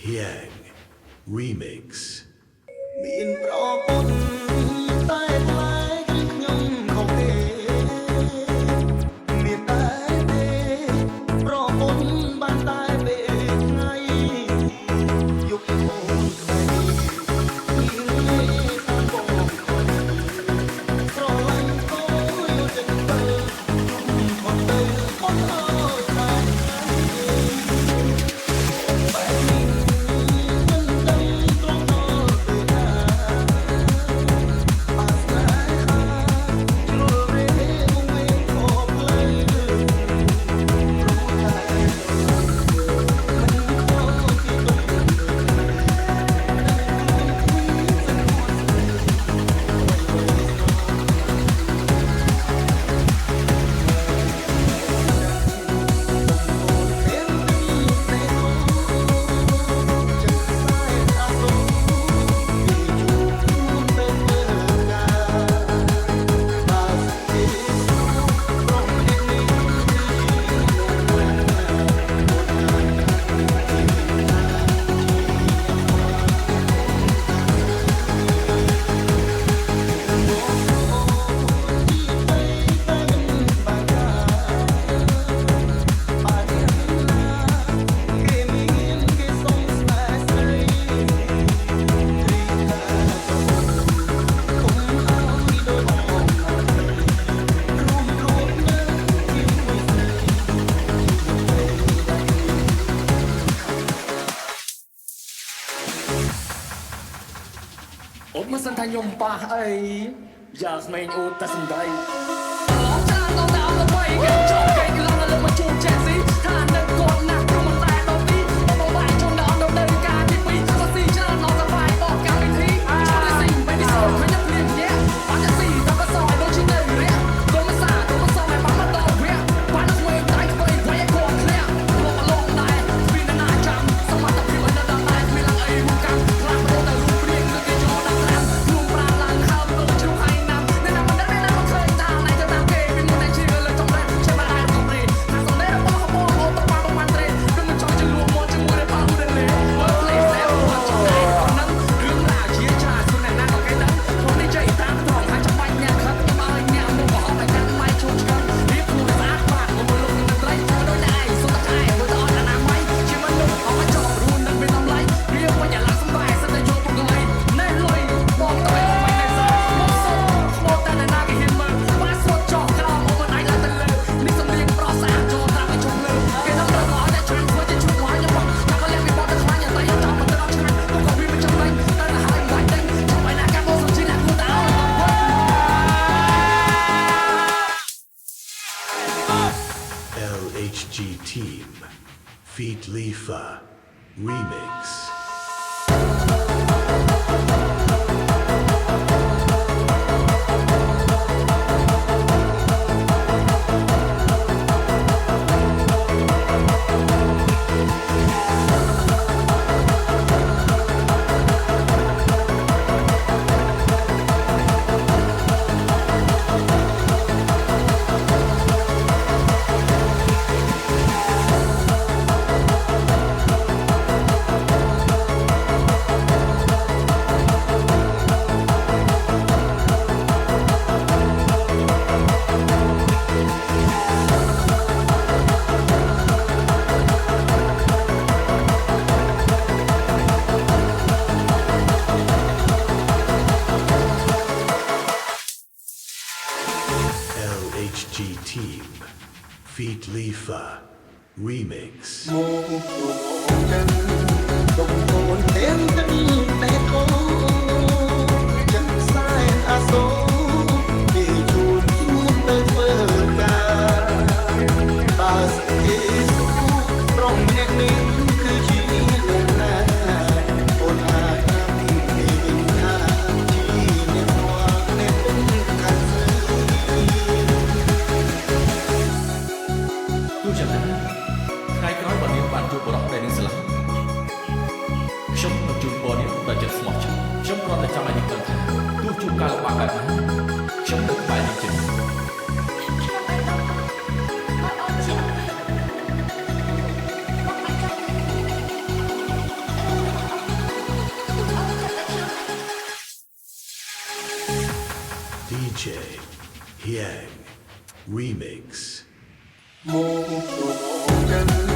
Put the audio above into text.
Hyang Remix មានប្រពន្ធតែផ្លែខ្ញុំខុសទេមានតែទេប្រពន្ធបានតែពេលថ្ងៃយកអូនក្បែរមានលេតាមបងស្រឡាញ់គោយកចិត្តទៅខុសទៅអូនអើយតែបែបនេះអូនមិនសិនថាខ្ញុំប៉ះអីយ៉ាងស្មេងអូនតែសំដីឡងចានដល់តែអត់ទៅគេចង់គេក្លងលើមកជួបចែកស៊ីថានៅគាត់ណាស់ព្រមតែដល់ទីមកបាយជុំដល់អត់នៅការទីពីរថាស៊ីច្រើនដល់សបាយបោះកម្មវិធីជួយស៊ីមិនទីសោះខ្ញុំភ្លៀងញ៉ែអត់ស៊ីតែបសោដូចជានៅរះគុំសាទៅបសោឲ្យបានដល់វគ្គបានស្វែងដៃធ្វើឲ្យវាគាត់ធ្លាក់មកឡងដែរពីណាចាំសមត្ថភាពនៅដល់តែពីឡើងអីមកកម្មខ្លាំងទៅរូបរាងគឺគេចូលដល់តាមរួមប្រាឡើងហើមទៅជ្រុះឲ្យណាំនៅណាមិនដឹងណាមកឃើញតាមណៃទៅតាមគេពីមុនតែជឿលើចំរែជាបានដែរកំរីថាសំដែងរបស់កបោអូតបាក់បានត្រេគឺមិនចង់ជឿមកជាមួយរបស់ហ៊ូដេលេ World Play តែមកចំណាយហ្នឹងរឿងរ៉ាវជាច្រើនសុនណាស់ដល់គេដឹងខ្ញុំនេះចៃតាមត្រង់ថាចាំបាច់ញ៉ាំខឹកខ្ញុំឲ្យញ៉ាំមកបោះឲ្យញ៉ាំម៉ៃជុំឆ្កឹងវាខ្លួនស្អាតបាត់មកលុបនឹងត្រីធ្វើដូចតែឯងសុទ្ធតែឯងមើលទៅអត់ណាម៉ៃជាមនុស្សអត់ចង់រួននឹងមានតម្លៃវាវិញអាឡាសំបែសិនតែយកពុកលៃណែលុយបងទៅឲ្យមិននៅសោះមកសុំមកតែណាគេហ៊ានមើលបាសុតចោះក្រោមមកដៃឡើងទៅលើនេះសំលៀងប្រសាចូលតាមឲ្យជុំលើគេដល់ទៅអត់តែឆ្ងាញ់ធ្វើជាជួបមកខ្ញុំបងតែក៏លះពីបត់ទៅខ្លាញ់តែយកតាមមិនទៅដល់ឆ្ងាញ់ទៅក៏វាមិនចាំបាច់តែរហ័យបាច់តែចាំឲ្យណាកាមកសុំជីណាគូតោ LHG Team Feat Lifa Remix LHG Team Feat Lifa Remix មកចឹងទុំកូនទាំងតែកូនចិត្តសែនអាសូរគេជួនទៅធ្វើការបើស្គេស៊ូប្រងអ្នកនេះគឺជាអ្នកណាអូនអាចតាមគេវិញថាជាអ្នកមកអ្នកពុំខាត់ស្រី ទោះយ៉ាងណាថ្ងៃក្រោយបើនាងបានជួបបរិបទដែលនាងស្រឡាញ់ខ្ញុំនឹងជួបបរិបទ Yang Remix. โมกัน